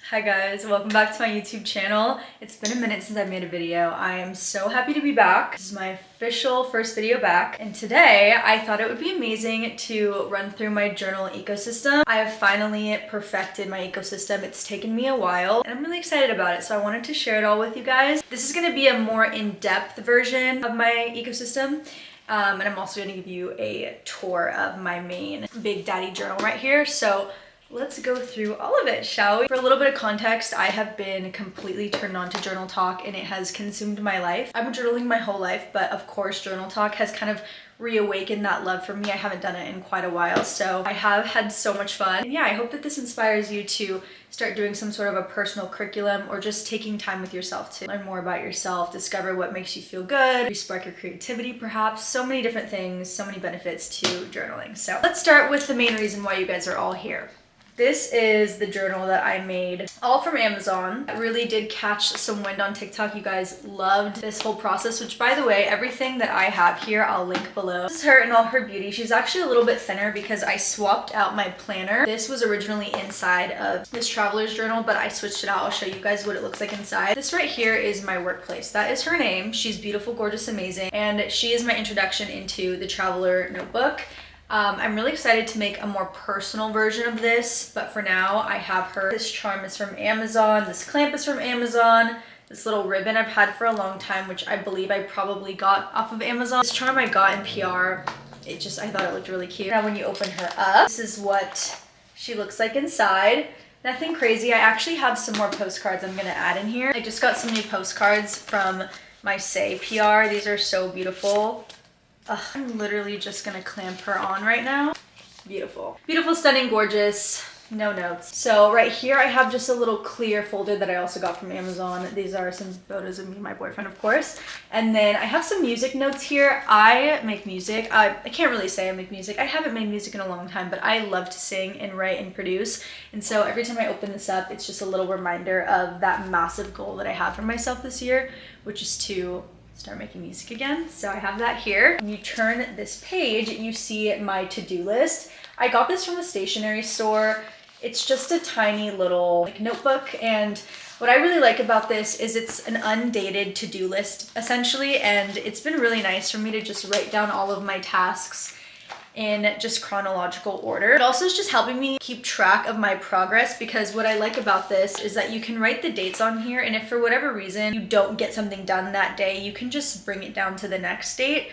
Hi guys, welcome back to my YouTube channel. It's been a minute since I made a video. I am so happy to be back. This is my official first video back, and today I thought it would be amazing to run through my journal ecosystem. I have finally perfected my ecosystem. It's taken me a while and I'm really excited about it, so I wanted to share it all with you guys. This is going to be a more in-depth version of my ecosystem. And I'm also going to give you a tour of my main Big Daddy journal right here. So let's go through all of it, shall we? For a little bit of context, I have been completely turned on to journal talk and it has consumed my life. I've been journaling my whole life, but of course journal talk has kind of reawakened that love for me. I haven't done it in quite a while, so I have had so much fun. And yeah, I hope that this inspires you to start doing some sort of a personal curriculum or just taking time with yourself to learn more about yourself, discover what makes you feel good, spark your creativity perhaps. So many different things, so many benefits to journaling. So let's start with the main reason why you guys are all here. This is the journal that I made all from Amazon. It really did catch some wind on TikTok. You guys loved this whole process, which by the way, everything that I have here, I'll link below. This is her in all her beauty. She's actually a little bit thinner because I swapped out my planner. This was originally inside of this traveler's journal, but I switched it out. I'll show you guys what it looks like inside. This right here is my workplace. That is her name. She's beautiful, gorgeous, amazing. And she is my introduction into the traveler notebook. I'm really excited to make a more personal version of this, but for now I have her. This charm is from Amazon, this clamp is from Amazon, this little ribbon I've had for a long time, which I believe I probably got off of Amazon. This charm I got in PR, I thought it looked really cute. Now when you open her up, this is what she looks like inside. Nothing crazy. I actually have some more postcards I'm gonna add in here. I just got some new postcards from my Say PR. These are so beautiful. I'm literally just gonna clamp her on right now. Beautiful. Beautiful, stunning, gorgeous, no notes. So right here I have just a little clear folder that I also got from Amazon. These are some photos of me and my boyfriend, of course. And then I have some music notes here. I make music. I can't really say I make music. I haven't made music in a long time, but I love to sing and write and produce. And so every time I open this up, it's just a little reminder of that massive goal that I have for myself this year, which is to start making music again. So I have that here. When you turn this page, you see my to-do list. I got this from the stationery store. It's just a tiny little notebook, and what I really like about this is it's an undated to-do list essentially, and it's been really nice for me to just write down all of my tasks in just chronological order. It also is just helping me keep track of my progress, because what I like about this is that you can write the dates on here, and if for whatever reason you don't get something done that day, you can just bring it down to the next date.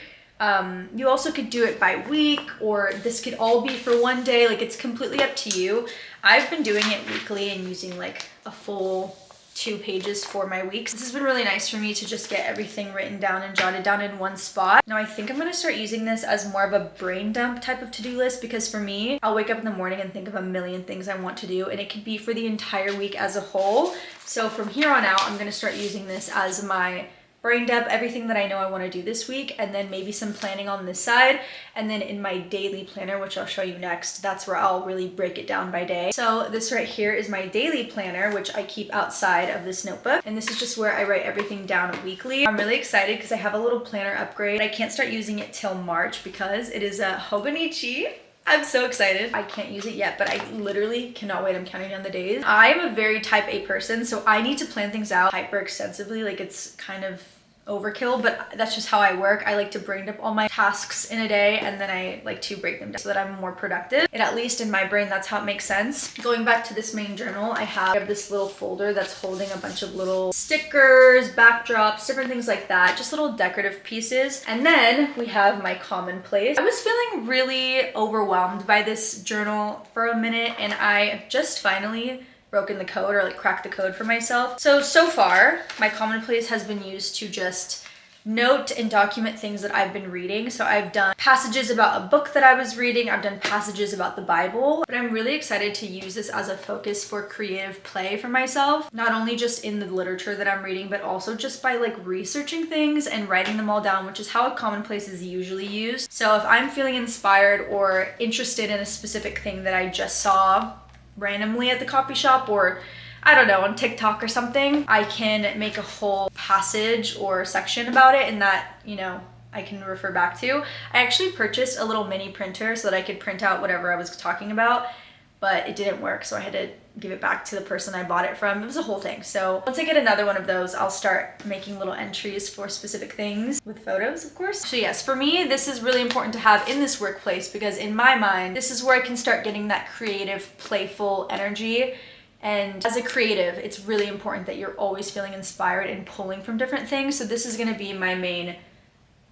You also could do it by week, or this could all be for one day. It's completely up to you. I've been doing it weekly and using a full 2 pages for my weeks. This has been really nice for me to just get everything written down and jotted down in one spot. Now I think I'm gonna start using this as more of a brain dump type of to-do list, because for me, I'll wake up in the morning and think of a million things I want to do, and it could be for the entire week as a whole. So from here on out, I'm gonna start using this as my brain dump, everything that I know I want to do this week, and then maybe some planning on this side. And then in my daily planner, which I'll show you next, that's where I'll really break it down by day. So this right here is my daily planner, which I keep outside of this notebook. And this is just where I write everything down weekly. I'm really excited because I have a little planner upgrade. I can't start using it till March because it is a Hobonichi. I'm so excited. I can't use it yet, but I literally cannot wait. I'm counting down the days. I'm a very type A person, so I need to plan things out hyper extensively. It's kind of overkill, but that's just how I work. I like to brain dump all my tasks in a day, and then I like to break them down so that I'm more productive. And at least in my brain, that's how it makes sense. Going back to this main journal, I have this little folder that's holding a bunch of little stickers, backdrops, different things like that, just little decorative pieces. And then we have my Commonplace. I was feeling really overwhelmed by this journal for a minute, and I just finally broken the code, or cracked the code for myself. So far, my Commonplace has been used to just note and document things that I've been reading. So I've done passages about a book that I was reading, I've done passages about the Bible, but I'm really excited to use this as a focus for creative play for myself, not only just in the literature that I'm reading, but also just by researching things and writing them all down, which is how a Commonplace is usually used. So if I'm feeling inspired or interested in a specific thing that I just saw randomly at the coffee shop, or I don't know, on TikTok or something, I can make a whole passage or section about it, and that, I can refer back to. I actually purchased a little mini printer so that I could print out whatever I was talking about. but it didn't work, so I had to give it back to the person I bought it from. It was a whole thing. So once I get another one of those, I'll start making little entries for specific things with photos, of course. So yes, for me, this is really important to have in this workplace because in my mind, this is where I can start getting that creative, playful energy. And as a creative, it's really important that you're always feeling inspired and pulling from different things. So this is gonna be my main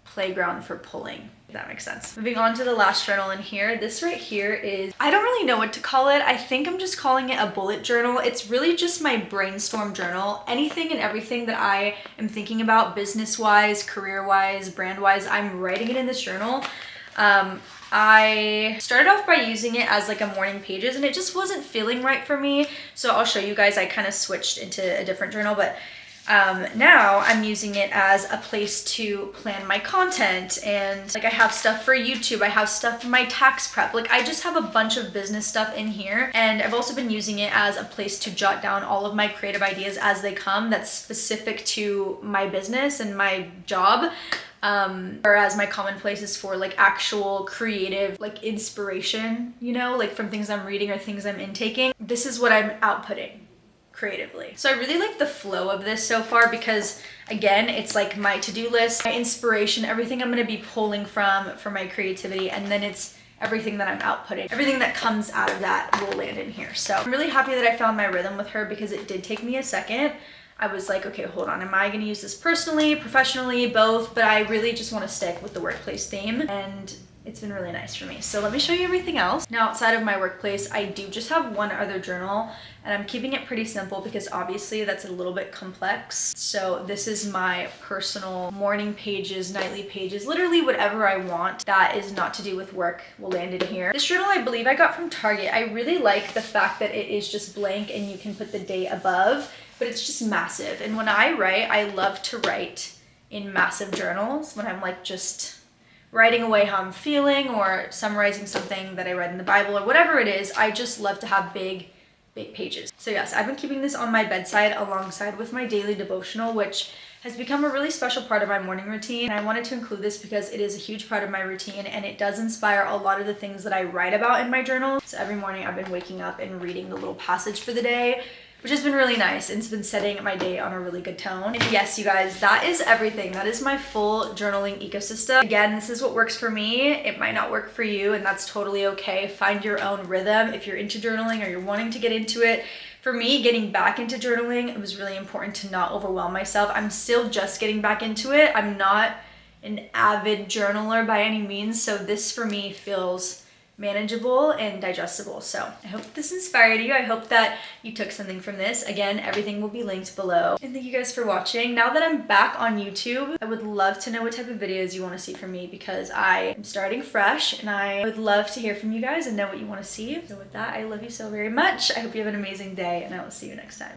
playground for pulling, if that makes sense. Moving on to the last journal in here. This right here is, I don't really know what to call it. I think I'm just calling it a bullet journal. It's really just my brainstorm journal. Anything and everything that I am thinking about business-wise, career-wise, brand-wise, I'm writing it in this journal. I started off by using it as like a morning pages and it just wasn't feeling right for me. So I'll show you guys, I kind of switched into a different journal, but now I'm using it as a place to plan my content, and like I have stuff for YouTube, I have stuff for my tax prep, like I just have a bunch of business stuff in here. And I've also been using it as a place to jot down all of my creative ideas as they come that's specific to my business and my job. Whereas my Commonplace is for like actual creative, like inspiration, you know, like from things I'm reading or things I'm intaking. This is what I'm outputting creatively. So I really like the flow of this so far because again, it's like my to-do list, my inspiration, everything I'm going to be pulling from for my creativity, and then it's everything that I'm outputting. Everything that comes out of that will land in here. So I'm really happy that I found my rhythm with her because it did take me a second. I was like, okay, hold on, am I going to use this personally, professionally, both? But I really just want to stick with the workplace theme, and it's been really nice for me. So let me show you everything else. Now, outside of my workplace, I do just have one other journal, and I'm keeping it pretty simple because obviously that's a little bit complex. So this is my personal morning pages, nightly pages, literally whatever I want that is not to do with work will land in here. This journal I believe I got from Target. I really like the fact that it is just blank and you can put the date above, but it's just massive. And when I write, I love to write in massive journals when I'm like just writing away how I'm feeling or summarizing something that I read in the Bible or whatever it is. I just love to have big pages. So yes, I've been keeping this on my bedside alongside with my daily devotional, which has become a really special part of my morning routine. And I wanted to include this because it is a huge part of my routine and it does inspire a lot of the things that I write about in my journal. So every morning I've been waking up and reading the little passage for the day, which has been really nice. It's been setting my day on a really good tone. And yes, you guys, that is everything. That is my full journaling ecosystem. Again, this is what works for me. It might not work for you, and that's totally okay. Find your own rhythm if you're into journaling or you're wanting to get into it. For me, getting back into journaling, it was really important to not overwhelm myself. I'm still just getting back into it. I'm not an avid journaler by any means, so this for me feels manageable and digestible. So I hope this inspired you. I hope that you took something from this. Again, everything will be linked below. And thank you guys for watching. Now that I'm back on YouTube, I would love to know what type of videos you want to see from me because I am starting fresh and I would love to hear from you guys and know what you want to see. So with that, I love you so very much. I hope you have an amazing day and I will see you next time.